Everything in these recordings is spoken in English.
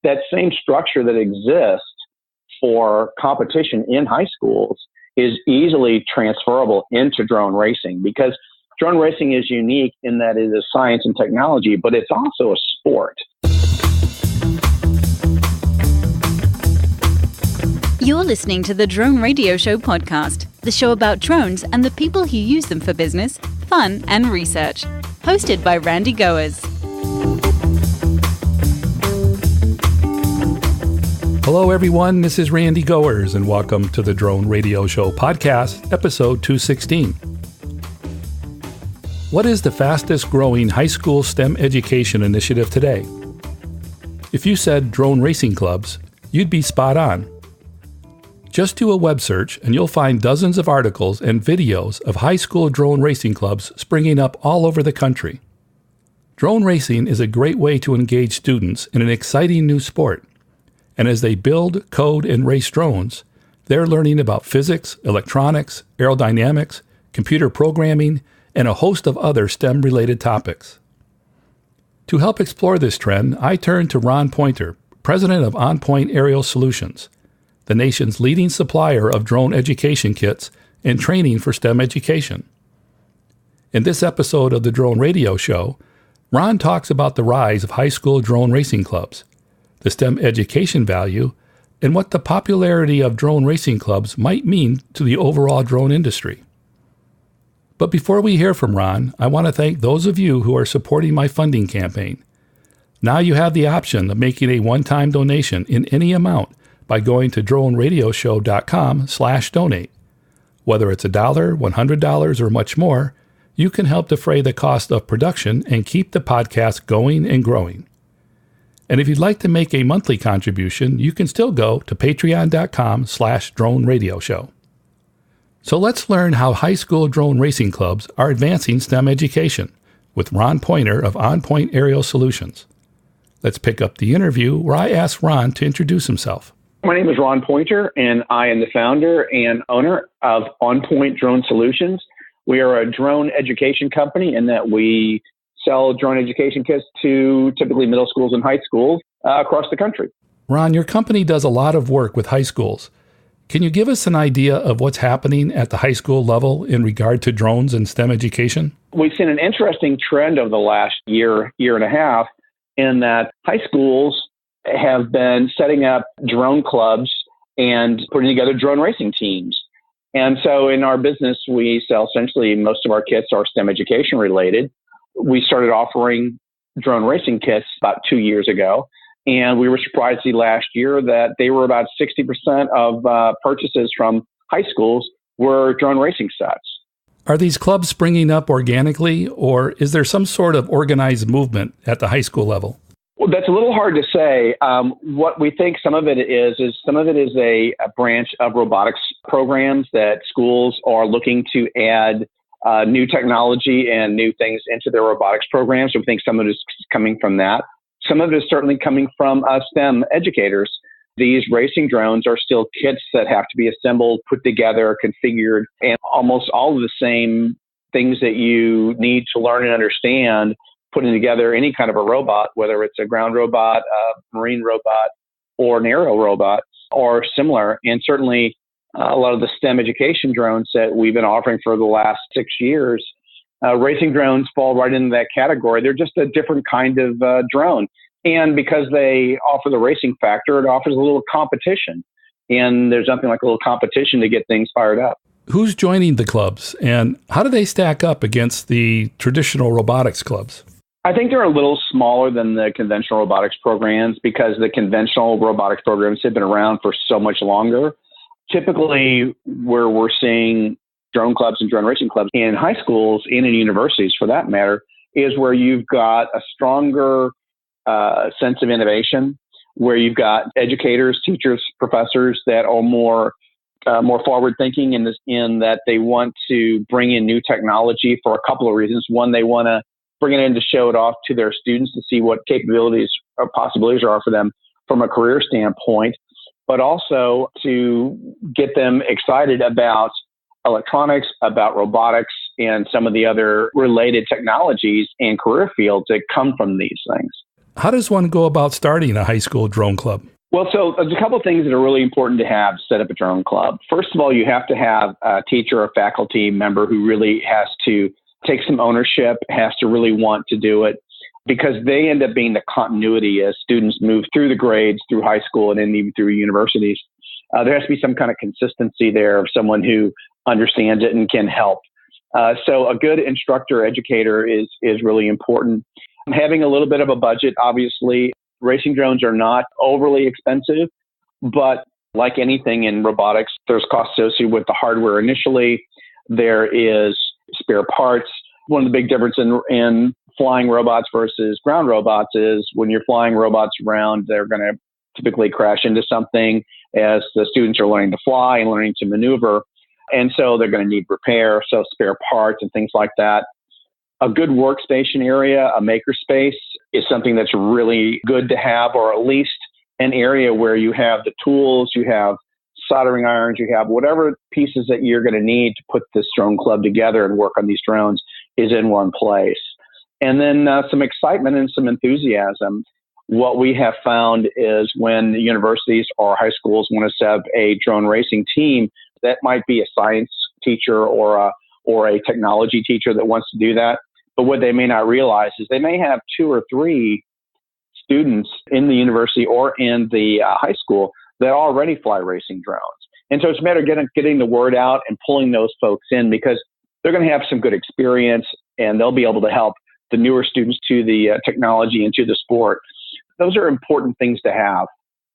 that same structure that exists for competition in high schools is easily transferable into drone racing, because drone racing is unique in that it is science and technology, but it's also a sport. You're listening to the Drone Radio Show podcast, the show about drones and the people who use them for business, fun, and research. Hosted by Randy Goers. Hello, everyone. This is Randy Goers, and welcome to the Drone Radio Show podcast, episode 216. What is the fastest growing high school STEM education initiative today? If you said drone racing clubs, you'd be spot on. Just do a web search and you'll find dozens of articles and videos of high school drone racing clubs springing up all over the country. Drone racing is a great way to engage students in an exciting new sport. And as they build, code, and race drones, they're learning about physics, electronics, aerodynamics, computer programming, and a host of other STEM-related topics. To help explore this trend, I turned to Ron Poynter, president of OnPoynt Drone Solutions, the nation's leading supplier of drone education kits and training for STEM education. In this episode of the Drone Radio Show, Ron talks about the rise of high school drone racing clubs, the STEM education value, and what the popularity of drone racing clubs might mean to the overall drone industry. But before we hear from Ron, I want to thank those of you who are supporting my funding campaign. Now you have the option of making a one-time donation in any amount by going to droneradioshow.com/donate. Whether it's $1, $100, or much more, you can help defray the cost of production and keep the podcast going and growing. And if you'd like to make a monthly contribution, you can still go to patreon.com/droneradioshow. So let's learn how high school drone racing clubs are advancing STEM education with Ron Poynter of OnPoynt Drone Solutions. Let's pick up the interview where I asked Ron to introduce himself. My name is Ron Poynter, and I am the founder and owner of OnPoynt Drone Solutions. We are a drone education company in that we sell drone education kits to typically middle schools and high schools across the country. Ron, your company does a lot of work with high schools. Can you give us an idea of what's happening at the high school level in regard to drones and STEM education? We've seen an interesting trend over the last year and a half in that high schools have been setting up drone clubs and putting together drone racing teams. And so in our business, we sell essentially most of our kits are STEM education related. We started offering drone racing kits about 2 years ago. And we were surprised to see last year that they were about 60% of purchases from high schools were drone racing sets. Are these clubs springing up organically, or is there some sort of organized movement at the high school level? Well, that's a little hard to say. What we think some of it is some of it is a branch of robotics programs that schools are looking to add new technology and new things into their robotics programs. So we think some of it is coming from that. Some of it is certainly coming from STEM educators. These racing drones are still kits that have to be assembled, put together, configured, and almost all of the same things that you need to learn and understand putting together any kind of a robot, whether it's a ground robot, a marine robot, or an aero robot, or similar. And certainly a lot of the STEM education drones that we've been offering for the last 6 years, racing drones fall right into that category. They're just a different kind of drone. And because they offer the racing factor, it offers a little competition. And there's nothing like a little competition to get things fired up. Who's joining the clubs, and how do they stack up against the traditional robotics clubs? I think they're a little smaller than the conventional robotics programs because the conventional robotics programs have been around for so much longer. Typically, where we're seeing drone clubs and drone racing clubs in high schools and in universities, for that matter, is where you've got a stronger sense of innovation, where you've got educators, teachers, professors that are more forward-thinking in that they want to bring in new technology for a couple of reasons. One, they want to bring it in to show it off to their students to see what capabilities or possibilities are for them from a career standpoint, but also to get them excited about electronics, about robotics, and some of the other related technologies and career fields that come from these things. How does one go about starting a high school drone club? Well, so there's a couple of things that are really important to have to set up a drone club. First of all, you have to have a teacher or faculty member who really has to take some ownership, has to really want to do it, because they end up being the continuity as students move through the grades, through high school, and then even through universities. There has to be some kind of consistency there of someone who understands it and can help. So a good instructor, educator is really important. Having a little bit of a budget, obviously. Racing drones are not overly expensive, but like anything in robotics, there's costs associated with the hardware initially. There is spare parts. One of the big differences in flying robots versus ground robots is when you're flying robots around, they're going to typically crash into something as the students are learning to fly and learning to maneuver. And so they're going to need repair, so spare parts and things like that. A good workstation area, a makerspace, is something that's really good to have, or at least an area where you have the tools, you have soldering irons, you have whatever pieces that you're going to need to put this drone club together and work on these drones is in one place. And then some excitement and some enthusiasm. What we have found is when universities or high schools want to set up a drone racing team, that might be a science teacher or a technology teacher that wants to do that. But what they may not realize is they may have 2 or 3 students in the university or in the high school that already fly racing drones. And so it's a matter of getting the word out and pulling those folks in, because they're going to have some good experience and they'll be able to help the newer students to the technology and to the sport. Those are important things to have.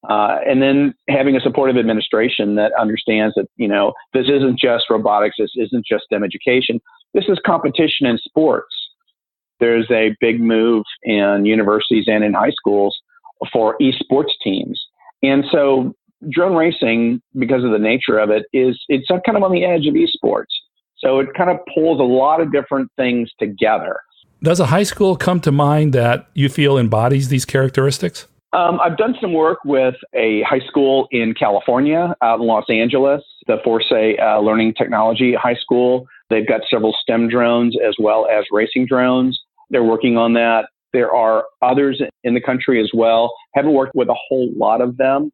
And then having a supportive administration that understands that, this isn't just robotics, this isn't just STEM education, this is competition in sports. There's a big move in universities and in high schools for esports teams. And so drone racing, because of the nature of it, it's kind of on the edge of esports. So it kind of pulls a lot of different things together. Does a high school come to mind that you feel embodies these characteristics? I've done some work with a high school in California, out in Los Angeles, the Force Learning Technology High School. They've got several STEM drones as well as racing drones. They're working on that. There are others in the country as well. Haven't worked with a whole lot of them,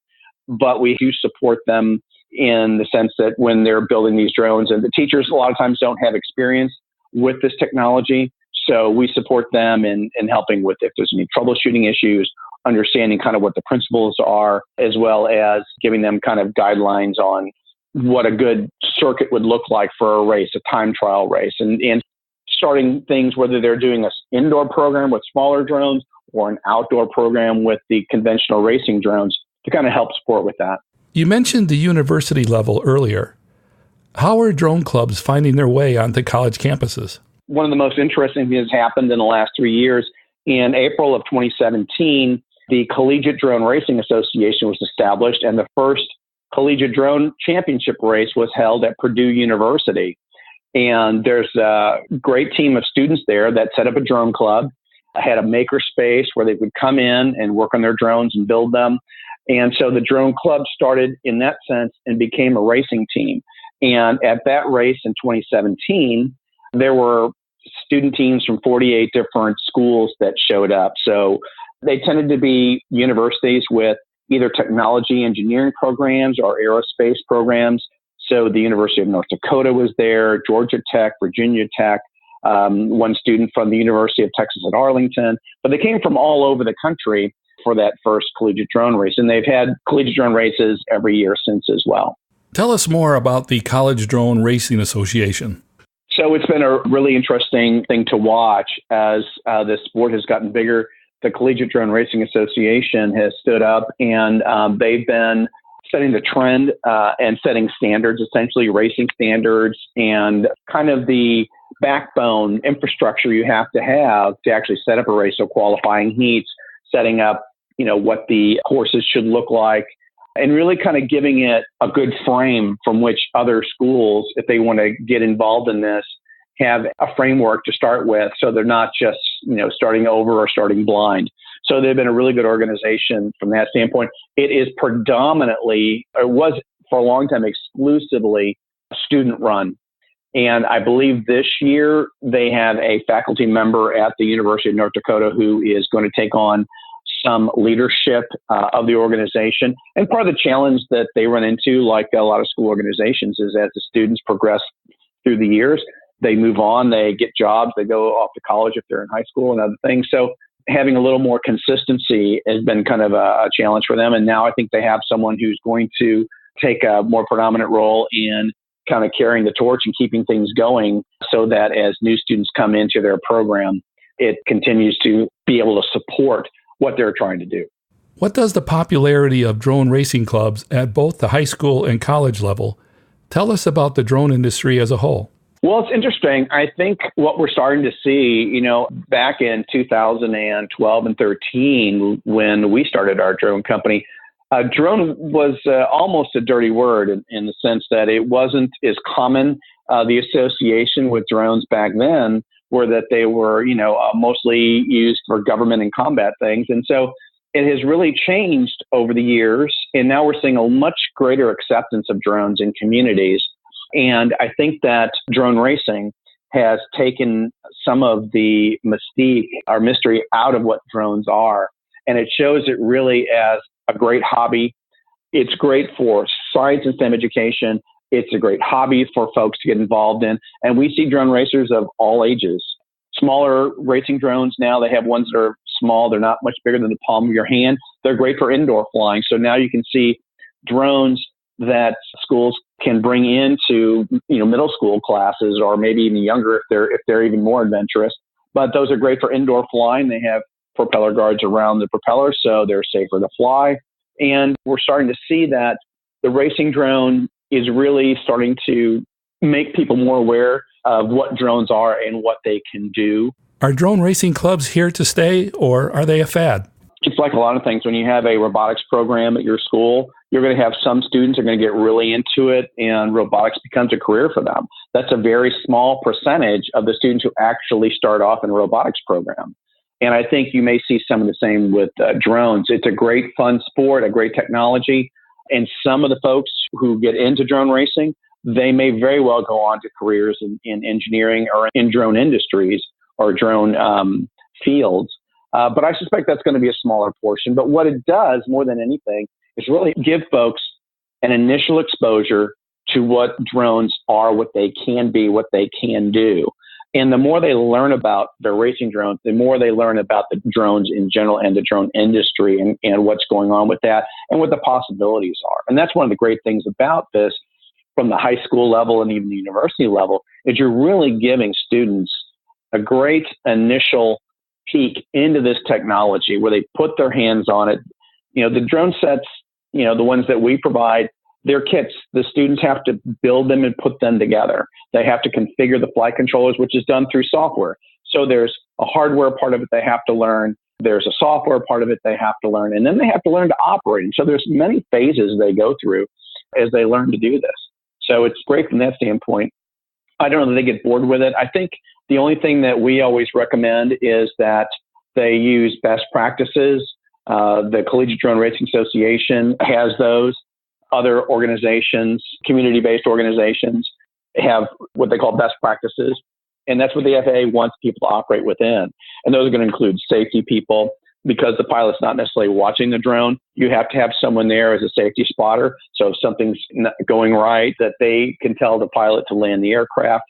but we do support them in the sense that when they're building these drones, and the teachers a lot of times don't have experience with this technology. So we support them in helping with if there's any troubleshooting issues, understanding kind of what the principles are, as well as giving them kind of guidelines on what a good circuit would look like for a race, a time trial race, and starting things, whether they're doing an indoor program with smaller drones or an outdoor program with the conventional racing drones to kind of help support with that. You mentioned the university level earlier. How are drone clubs finding their way onto college campuses? One of the most interesting things has happened in the last 3 years. In April of 2017, the Collegiate Drone Racing Association was established, and the first collegiate drone championship race was held at Purdue University. And there's a great team of students there that set up a drone club, had a maker space where they would come in and work on their drones and build them. And so the drone club started in that sense and became a racing team. And at that race in 2017, there were student teams from 48 different schools that showed up. So they tended to be universities with either technology engineering programs or aerospace programs. So the University of North Dakota was there, Georgia Tech, Virginia Tech, one student from the University of Texas at Arlington. But they came from all over the country for that first collegiate drone race. And they've had collegiate drone races every year since as well. Tell us more about the College Drone Racing Association. So it's been a really interesting thing to watch as the sport has gotten bigger. The Collegiate Drone Racing Association has stood up, and they've been setting the trend and setting standards, essentially racing standards, and kind of the backbone infrastructure you have to actually set up a race. So qualifying heats, setting up, what the courses should look like, and really kind of giving it a good frame from which other schools, if they want to get involved in this, have a framework to start with, so they're not just, starting over or starting blind. So they've been a really good organization from that standpoint. It is predominantly, or was for a long time, exclusively student run. And I believe this year they have a faculty member at the University of North Dakota who is going to take on some leadership of the organization. And part of the challenge that they run into, like a lot of school organizations, is as the students progress through the years, they move on, they get jobs, they go off to college if they're in high school and other things. So having a little more consistency has been kind of a challenge for them. And now I think they have someone who's going to take a more predominant role in kind of carrying the torch and keeping things going so that as new students come into their program, it continues to be able to support what they're trying to do. What does the popularity of drone racing clubs at both the high school and college level tell us about the drone industry as a whole? Well, it's interesting. I think what we're starting to see, back in 2012 and 13, when we started our drone company, drone was almost a dirty word in the sense that it wasn't as common. The association with drones back then were that they were, mostly used for government and combat things. And so it has really changed over the years. And now we're seeing a much greater acceptance of drones in communities. And I think that drone racing has taken some of the mystique or mystery out of what drones are. And it shows it really as a great hobby. It's great for science and STEM education. It's a great hobby for folks to get involved in. And we see drone racers of all ages. Smaller racing drones now, they have ones that are small. They're not much bigger than the palm of your hand. They're great for indoor flying. So now you can see drones that schools can bring into, middle school classes or maybe even younger if they're even more adventurous. But those are great for indoor flying. They have propeller guards around the propeller, so they're safer to fly. And we're starting to see that the racing drone is really starting to make people more aware of what drones are and what they can do. Are drone racing clubs here to stay, or are they a fad? It's like a lot of things. When you have a robotics program at your school, you're going to have some students who are going to get really into it, and robotics becomes a career for them. That's a very small percentage of the students who actually start off in a robotics program. And I think you may see some of the same with drones. It's a great fun sport, a great technology. And some of the folks who get into drone racing, they may very well go on to careers in engineering or in drone industries or drone fields. But I suspect that's going to be a smaller portion. But what it does more than anything is really give folks an initial exposure to what drones are, what they can be, what they can do. And the more they learn about the racing drones, the more they learn about the drones in general and the drone industry and what's going on with that and what the possibilities are. And that's one of the great things about this from the high school level and even the university level is you're really giving students a great initial peek into this technology where they put their hands on it. The drone sets, the ones that we provide, they're kits. The students have to build them and put them together. They have to configure the flight controllers, which is done through software. So there's a hardware part of it they have to learn. There's a software part of it they have to learn. And then they have to learn to operate. And so there's many phases they go through as they learn to do this. So it's great from that standpoint. I don't know that they get bored with it. I think the only thing that we always recommend is that they use best practices. The Collegiate Drone Racing Association has those. Other organizations, community-based organizations, have what they call best practices. And that's what the FAA wants people to operate within. And those are going to include safety people. Because the pilot's not necessarily watching the drone, you have to have someone there as a safety spotter. So if something's not going right, that they can tell the pilot to land the aircraft.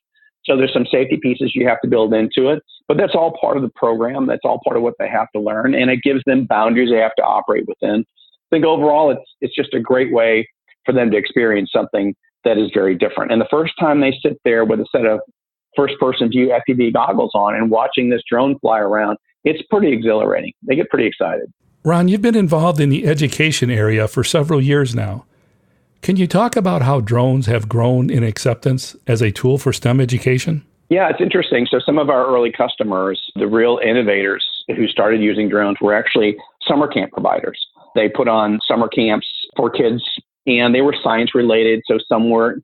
So there's some safety pieces you have to build into it. But that's all part of the program. That's all part of what they have to learn. And it gives them boundaries they have to operate within. I think overall, it's just a great way for them to experience something that is very different. And the first time they sit there with a set of first-person view FPV goggles on and watching this drone fly around, it's pretty exhilarating. They get pretty excited. Ron, you've been involved in the education area for several years now. Can you talk about how drones have grown in acceptance as a tool for STEM education? Yeah, it's interesting. So some of our early customers, the real innovators who started using drones, were actually summer camp providers. They put on summer camps for kids, and they were science related. So some were,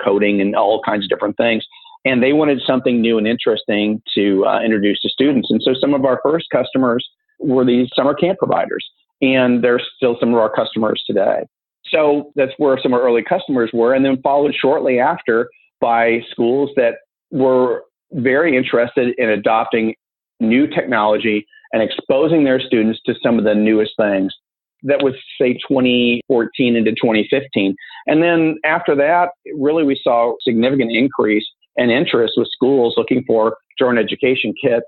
coding and all kinds of different things. And they wanted something new and interesting to introduce to students. And so some of our first customers were these summer camp providers, and they're still some of our customers today. So that's where some of our early customers were, and then followed shortly after by schools that were very interested in adopting new technology and exposing their students to some of the newest things. That was, say, 2014 into 2015. And then after that, really we saw a significant increase in interest with schools looking for drone education kits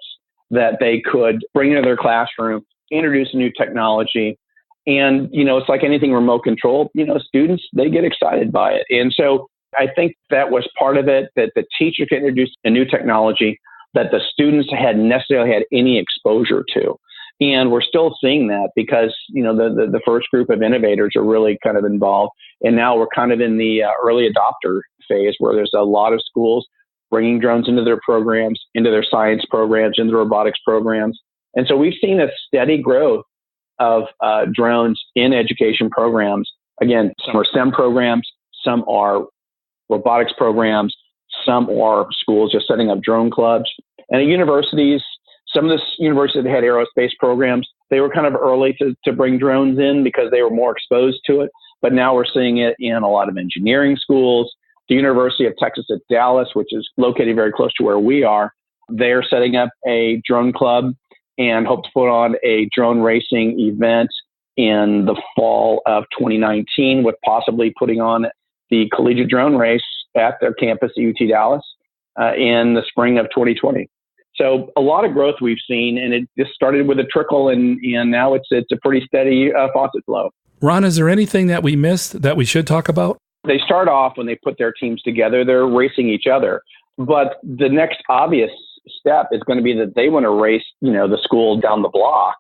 that they could bring into their classroom, introduce new technology. And, it's like anything remote control, students, they get excited by it. And so I think that was part of it, that the teacher could introduce a new technology that the students hadn't necessarily had any exposure to. And we're still seeing that because, the first group of innovators are really kind of involved. And now we're kind of in the early adopter phase where there's a lot of schools bringing drones into their programs, into their science programs, into robotics programs. And so we've seen a steady growth of drones in education programs. Again, some are STEM programs, some are robotics programs, some are schools just setting up drone clubs. And at universities, some of the universities that had aerospace programs, they were kind of early to bring drones in because they were more exposed to it. But now we're seeing it in a lot of engineering schools. The University of Texas at Dallas, which is located very close to where we are, they're setting up a drone club and hope to put on a drone racing event in the fall of 2019, with possibly putting on the collegiate drone race at their campus at UT Dallas in the spring of 2020. So a lot of growth we've seen, and it just started with a trickle, and now it's a pretty steady faucet flow. Ron, is there anything that we missed that we should talk about? They start off when they put their teams together, they're racing each other. But the next obvious step is going to be that they want to race, the school down the block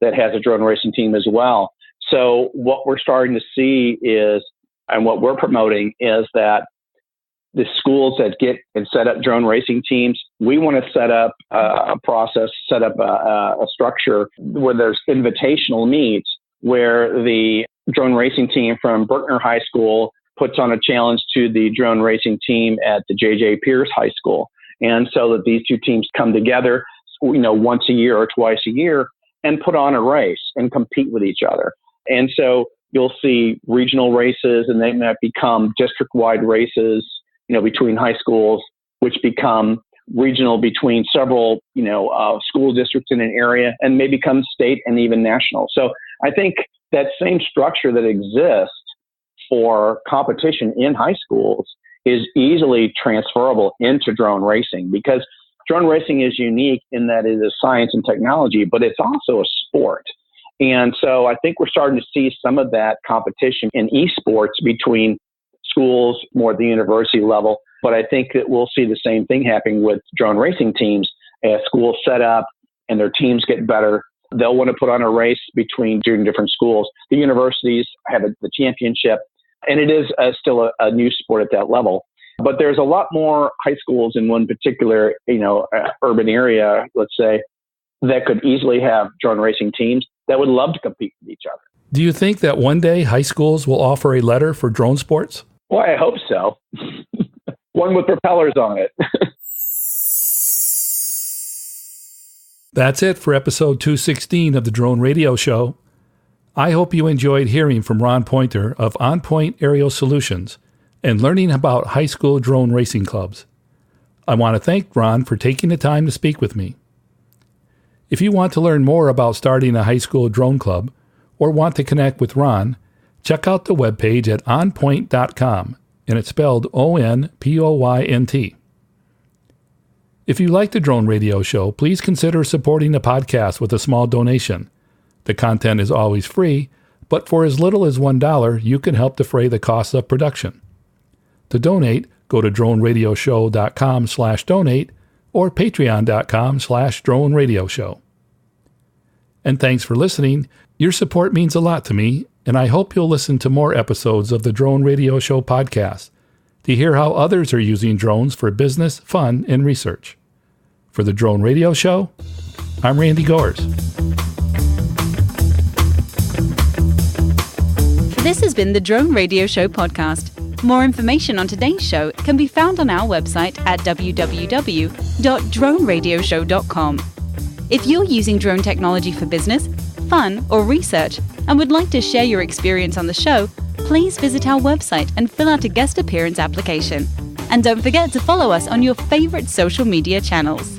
that has a drone racing team as well. So what we're starting to see is, and what we're promoting is that the schools that get and set up drone racing teams, we want to set up a process, set up a structure where there's invitational meets where the drone racing team from Berkner High School puts on a challenge to the drone racing team at the J.J. Pierce High School. And so that these two teams come together, once a year or twice a year and put on a race and compete with each other. And so you'll see regional races, and they might become district-wide races, between high schools, which become regional between several, school districts in an area, and may become state and even national. So I think that same structure that exists for competition in high schools is easily transferable into drone racing, because drone racing is unique in that it is science and technology, but it's also a sport. And so I think we're starting to see some of that competition in esports between schools, more at the university level. But I think that we'll see the same thing happening with drone racing teams. As schools set up and their teams get better, they'll want to put on a race between different schools. The universities have the championship, and it is still a new sport at that level. But there's a lot more high schools in one particular, urban area, let's say, that could easily have drone racing teams that would love to compete with each other. Do you think that one day high schools will offer a letter for drone sports? Well, I hope so. One with propellers on it. That's it for episode 216 of the Drone Radio Show. I hope you enjoyed hearing from Ron Poynter of OnPoynt Aerial Solutions and learning about high school drone racing clubs. I want to thank Ron for taking the time to speak with me. If you want to learn more about starting a high school drone club or want to connect with Ron, check out the webpage at onpoynt.com, and it's spelled ONPOYNT. If you like the Drone Radio Show, please consider supporting the podcast with a small donation. The content is always free, but for as little as $1, you can help defray the costs of production. To donate, go to droneradioshow.com/donate or patreon.com/droneradioshow. And thanks for listening. Your support means a lot to me, and I hope you'll listen to more episodes of the Drone Radio Show podcast to hear how others are using drones for business, fun, and research. For the Drone Radio Show, I'm Randy Gores. This has been the Drone Radio Show podcast. More information on today's show can be found on our website at www.droneradioshow.com. If you're using drone technology for business, fun, or research and would like to share your experience on the show, please visit our website and fill out a guest appearance application. And don't forget to follow us on your favorite social media channels.